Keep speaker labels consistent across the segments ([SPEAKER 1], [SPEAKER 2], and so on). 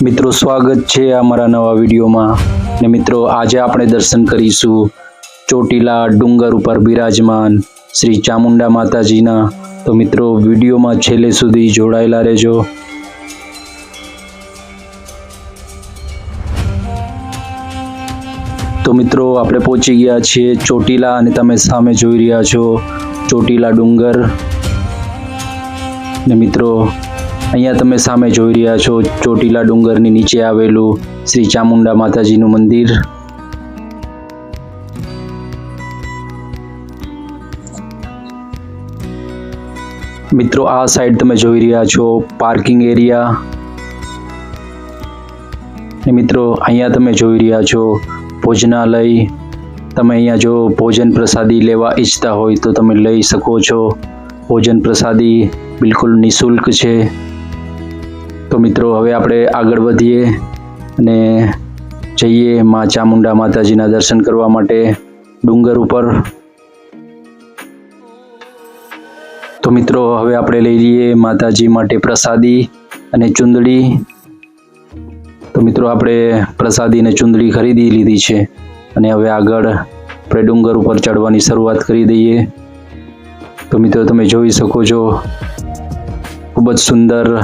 [SPEAKER 1] મિત્રો સ્વાગત છે અમારા નવા વિડીયોમાં ને મિત્રો આજે આપણે દર્શન કરીશું ચોટીલા ડુંગર ઉપર બિરાજમાન શ્રી ચામુંડા માતાજીના। તો મિત્રો વિડીયોમાં છેલ્લે સુધી જોડાયેલા રહેજો। તો મિત્રો આપણે પહોંચી ગયા છીએ ચોટીલા અને તમે સામે જોઈ રહ્યા છો ચોટીલા ડુંગર ને મિત્રો અહીંયા તમે સામે જોઈ રહ્યા છો ચોટીલા ડુંગરની નીચે આવેલું શ્રી ચામુંડા માતાજીનું મંદિર। મિત્રો આ સાઈડ તમે જોઈ રહ્યા છો પાર્કિંગ એરિયા ને મિત્રો અહીંયા તમે જોઈ રહ્યા છો ભોજનાલય। તમે અહીંયા જો ભોજન પ્રસાદી લેવા ઈચ્છતા હોય તો તમે લઈ શકો છો। ભોજન પ્રસાદી બિલકુલ નિઃશુલ્ક છે। તો મિત્રો હવે આપણે આગળ વધીએ અને જઈએ માં ચામુંડા માતાજીના દર્શન કરવા માટે ડુંગર ઉપર। તો મિત્રો હવે આપણે લઈ લઈએ માતાજી માટે પ્રસાદી અને ચુંદડી। તો મિત્રો આપણે પ્રસાદી અને ચુંદડી ખરીદી લીધી છે અને હવે આગળ આપણે ડુંગર ઉપર ચડવાની શરૂઆત કરી દઈએ। તો મિત્રો તમે જોઈ શકો છો ખૂબ જ સુંદર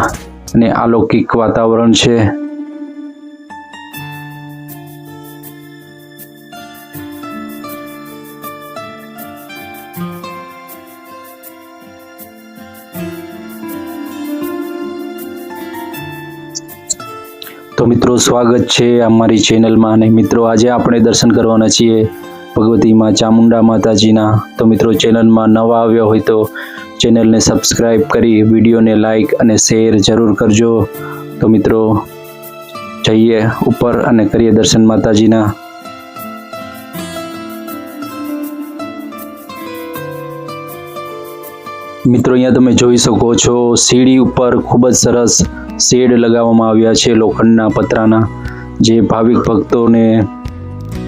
[SPEAKER 1] અને અલૌકિક વાતાવરણ છે। તો મિત્રો સ્વાગત છે અમારી ચેનલમાં અને મિત્રો આજે આપણે દર્શન કરવાના છીએ ભગવતી માં ચામુંડા માતાજીના। તો મિત્રો ચેનલમાં નવા આવ્યા હોય તો ચેનલને સબસ્ક્રાઇબ કરી વિડીયોને લાઈક અને શેર જરૂર કરજો। તો મિત્રો જઈએ ઉપર અને કરીએ દર્શન માતાજીના। મિત્રો અહીંયા તમે જોઈ શકો છો સીડી ઉપર ખૂબ જ સરસ શેડ લગાવવામાં આવ્યા છે લોખંડના પતરાના, જે ભાવિક ભક્તોને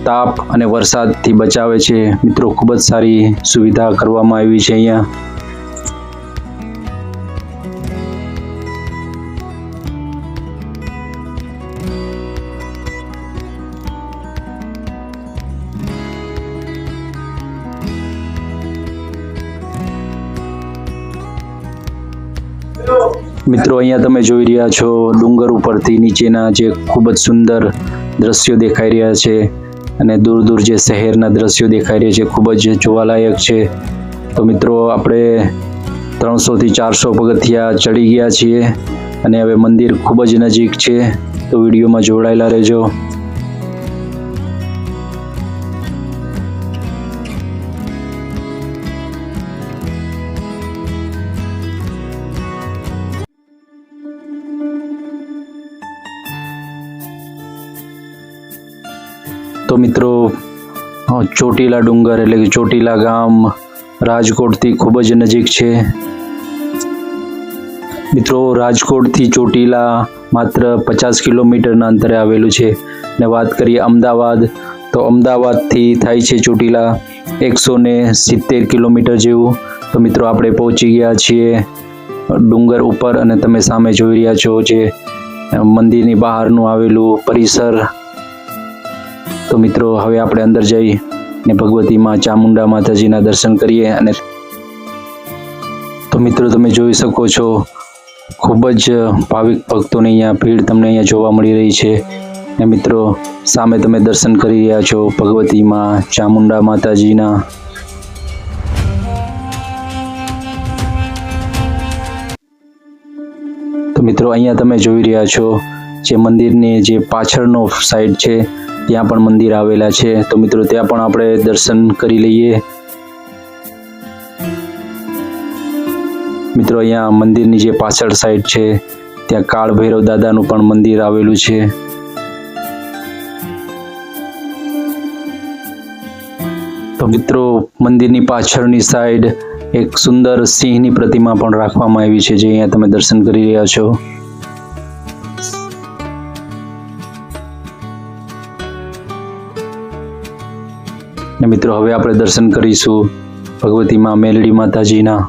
[SPEAKER 1] તાપ અને વરસાદથી બચાવે છે। મિત્રો ખૂબ જ સારી સુવિધા કરવામાં આવી છે અહીંયા। મિત્રો અહીંયા તમે જોઈ રહ્યા છો ડુંગર ઉપરથી નીચેના જે ખૂબ જ સુંદર દ્રશ્યો દેખાઈ રહ્યા છે અને દૂર દૂર જે શહેરના દ્રશ્યો દેખાઈ રહ્યા છે ખૂબ જ જોવાલાયક છે। તો મિત્રો આપણે 300 થી 400 પગથિયા ચડી ગયા છીએ અને હવે મંદિર ખૂબ જ નજીક છે। તો વિડીયોમાં જોડાયેલા રહેજો। તો મિત્રો ચોટીલા ડુંગર એટલે કે ચોટીલા ગામ રાજકોટથી ખૂબ જ નજીક છે। મિત્રો રાજકોટથી ચોટીલા માત્ર 50 કિલોમીટરના અંતરે આવેલું છે ને વાત કરીએ અમદાવાદ તો અમદાવાદથી થાય છે ચોટીલા 170 કિલોમીટર જેવું। તો મિત્રો આપણે પહોંચી ગયા છીએ ડુંગર ઉપર અને તમે સામે જોઈ રહ્યા છો જે મંદિરની બહારનું આવેલું પરિસર। તો મિત્રો હવે આપણે અંદર જઈ ને ભગવતી માં ચામુંડા માતાજીના દર્શન કરીએ। અને તો મિત્રો તમે જોઈ શકો છો ખૂબ જ ભાવિક ભક્તોની અહીંયા ભીડ તમને અહીંયા જોવા મળી રહી છે ને મિત્રો સામે તમે દર્શન કરી રહ્યા છો ભગવતી માં ચામુંડા માતાજીના। તો મિત્રો અહીંયા તમે જોઈ રહ્યા છો જે મંદિરની જે પાછળનો સાઈડ છે ત્યાં પણ મંદિર આવેલા છે। તો મિત્રો ત્યાં પણ આપણે દર્શન કરી લઈએ। મિત્રો અહીંયા મંદિરની જે પાછળ સાઈડ છે ત્યાં કાળ ભૈરવ દાદાનું પણ મંદિર આવેલું છે। તો મિત્રો મંદિરની પાછળની સાઈડ એક સુંદર સિંહની પ્રતિમા પણ રાખવામાં આવી છે જે અહીંયા તમે દર્શન કરી રહ્યા છો। ને મિત્રો હવે આપણે દર્શન કરીશું ભગવતી માં મેલડી માતાજીના।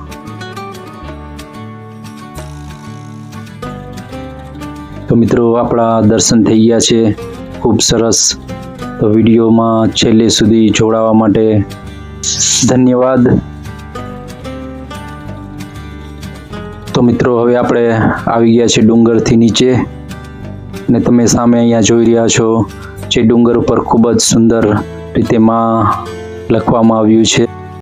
[SPEAKER 1] તો મિત્રો આપણા દર્શન થઈ ગયા છે, ખૂબ સરસ. તો વિડીયોમાં છેલ્લે સુધી જોડાવા માટે ધન્યવાદ. તો મિત્રો હવે આપણે આવી ગયા છે ડુંગરથી નીચે, ને તમે સામે અહીંયા જોઈ રહ્યા છો જે ડુંગર ઉપર ખૂબ જ સુંદર રીતે માં લખવામાં આવ્યું છે.